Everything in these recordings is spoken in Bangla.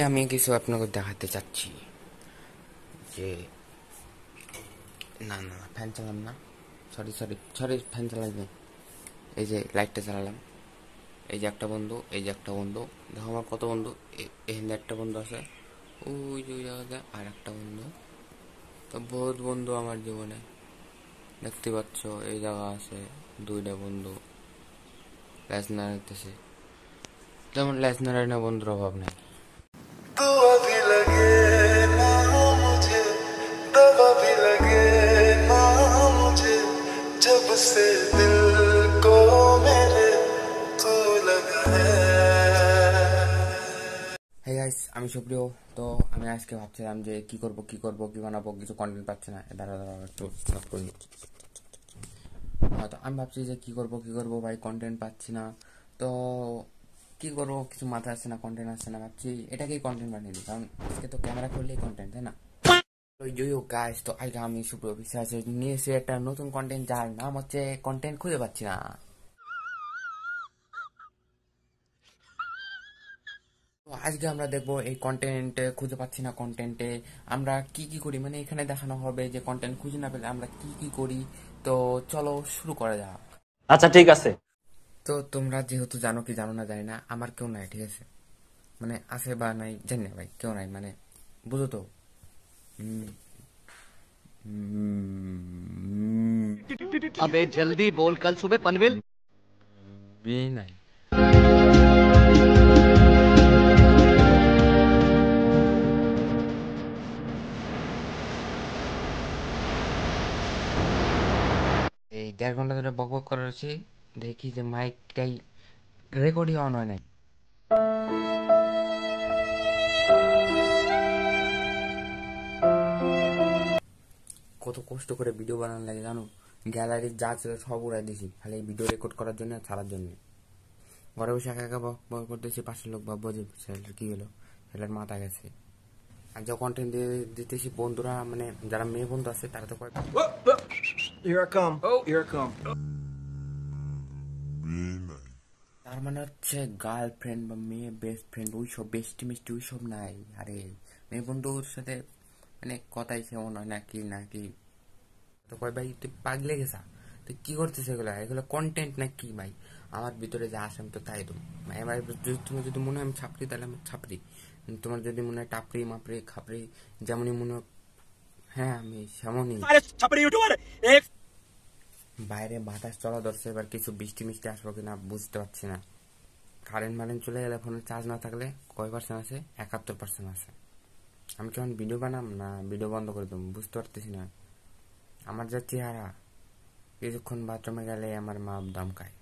আমি কিছু আপনাকে দেখাতে চাচ্ছি যে না না ফ্যান চালাম না, সরি সরি সরি, ফ্যান চালাই না। এই যে লাইটটা চালালাম, এই যে একটা বন্ধু, এই যে একটা বন্ধু, দেখো আমার কত বন্ধু। এখানে একটা বন্ধু আছে, ওই যে ওই জায়গাতে আর একটা বন্ধু। তো বহুত বন্ধু আমার জীবনে, দেখতে পাচ্ছ এই জায়গা আছে দুইটা বন্ধু ল্যাজ নাড়াইতেছে। যেমন ল্যাজ নাড়াই না, বন্ধুর অভাব নেই। दुआ भी लगे ना मुझे, दवा भी लगे ना मुझे, जब से दिल को मेरे तू लगा है। হ্যাঁ গাইস, আমি সুপ্রিয়। তো আমি আজকে ভাবছিলাম যে কি করব কি করব কি বানাবো, কিছু কন্টেন্ট পাচ্ছি না। দাঁড়া দাঁড়া একটু নক করে নিচ্ছি। তো আমি ভাবছি যে কি করব ভাই, কন্টেন্ট পাচ্ছি না। তো কি করবো, কিছু মাথায় আসছে না, কন্টেন্ট আসছে না। ভাবছি এটাকেই কন্টেন্ট বানিয়ে দিই, কারণ আজকে তো ক্যামেরা খুললেই কন্টেন্ট, তাই না? তো ইয়ো গাইস, তো আজকে আমি সুপ্রিয় বিশ্বাস নিয়ে এসে একটা নতুন কন্টেন্ট, যার নাম হচ্ছে কন্টেন্ট খুঁজে পাচ্ছি না। তো আজকে আমরা দেখবো এই কন্টেন্ট খুঁজে পাচ্ছি না কন্টেন্টে আমরা কি কি করি, মানে এখানে দেখানো হবে যে কন্টেন্ট খুঁজে না পেলে আমরা কি কি করি। তো চলো শুরু করা যাক। আচ্ছা ঠিক আছে। তো তোমরা যেহেতু জানো কি জানো না জানি না, আমার কেউ নাই, ঠিক আছে? মানে আছে বা নাই জানি না ভাই, কেউ নাই, মানে বুঝো তো। হুম, হুম, अबे जल्दी बोल, कल सुबह पनवेल নাই। এই 1.5 ঘন্টা ধরে বক বক করেছি, দেখি যে মাইকটাই রেকর্ডই অন হয় নাই। কত কষ্ট করে ভিডিও বানানো লাগে জানো? গ্যালারির যা ছিল সব উড়াই দিয়েছি, খালি ভিডিও রেকর্ড করার জন্য আর ছাড়ার জন্য। ঘরে বসে একা একা বক বক করতেছি, পাশের লোক ভাববো যে ছেলেটার কি হলো, ছেলেটার মাথা গেছে। আর যখন কন্টেন্ট দিতেছি বন্ধুরা, মানে যারা মেয়ে বন্ধু আছে তারা তো কয় Here I come. Oh, here I come. তার মানে হচ্ছে গার্লফ্রেন্ড বা মেয়ে বেস্ট ফ্রেন্ড ওইসব বেস্টি মিষ্টি ওইসব নাই। আরে মেয়ে বন্ধুর সাথে মানে কথাই সেমন হয় নাকি নাকি। তো কয় ভাই তুই পাগলে গেছা, তুই কি করছিস? এগুলো এগুলো কন্টেন্ট না কি ভাই? আমার ভিতরে যা আসে আমি তো তাই দেবো। এবার তোমার যদি মনে হয় আমি ছাপড়ি, তাহলে আমি ছাপড়ি। তোমার যদি মনে হয় টাপড়ি মাপড়ি খাপড়ি, যেমনই মনে হয়, হ্যাঁ আমি সেমনই। বাইরে বাতাস চলা ধরছে, এবার কিছু বৃষ্টি মিষ্টি আসবো কিনা বুঝতে পারছি না। কারেন্ট মারেন্ট চলে গেলে ফোনে চার্জ না থাকলে কয় পার্সেন্ট আছে? 71% আছে। আমি কেমন ভিডিও বানাম না ভিডিও বন্ধ করে দেবো বুঝতে পারতেছি না। আমার যা চেহারা, কিছুক্ষণ বাথরুমে গেলে আমার মা দাম খায়।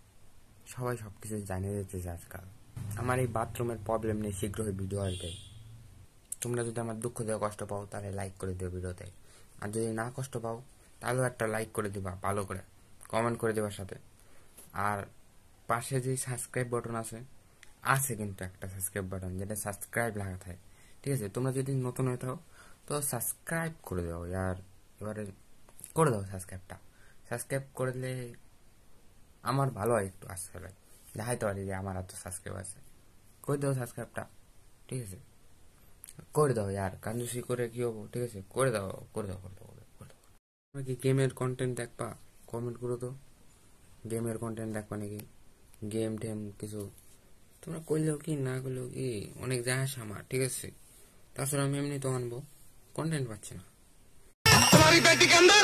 সবাই সব কিছু জানিয়ে দিতেছে আজকাল। আমার এই বাথরুমের প্রবলেম নিয়ে শীঘ্রই ভিডিও আসবে। তোমরা যদি আমার দুঃখ দেওয়া কষ্ট পাও তাহলে লাইক করে দিও ভিডিওতে, আর যদি না কষ্ট পাও তাহলেও একটা লাইক করে দিবা, ভালো করে কমেন্ট করে দেবার সাথে। আর পাশে যে সাবস্ক্রাইব বাটন আছে, আছে কিন্তু একটা সাবস্ক্রাইব বাটন যেটা সাবস্ক্রাইব লাগা থাকে, ঠিক আছে? তোমরা যদি নতুন হয়ে থাকো তো সাবস্ক্রাইব করে দাও আর এবারে করে দাও সাবস্ক্রাইবটা। সাবস্ক্রাইব করলে আমার ভালো হয়, একটু আসলে দেখাইতে পারি যে আমার এত সাবস্ক্রাইব আছে। করে দাও সাবস্ক্রাইবটা, ঠিক আছে? করে দাও ইয়ার, কাঞ্জুসি করে কি হবো, ঠিক আছে? করে দাও করে দাও করে দাও করে দাও। তোমরা কি গেমের কন্টেন্ট দেখবা? কমেন্ট করো তো, গেমের কন্টেন্ট দেখবা নাকি? গেম টেম কিছু তোমরা করলেও কি না করলেও কি অনেক যায় আসে আমার, ঠিক আছে? তাছাড়া আমি এমনি তো আনবো, কন্টেন্ট পাচ্ছি না। तुम्हारी बेटी के अंदर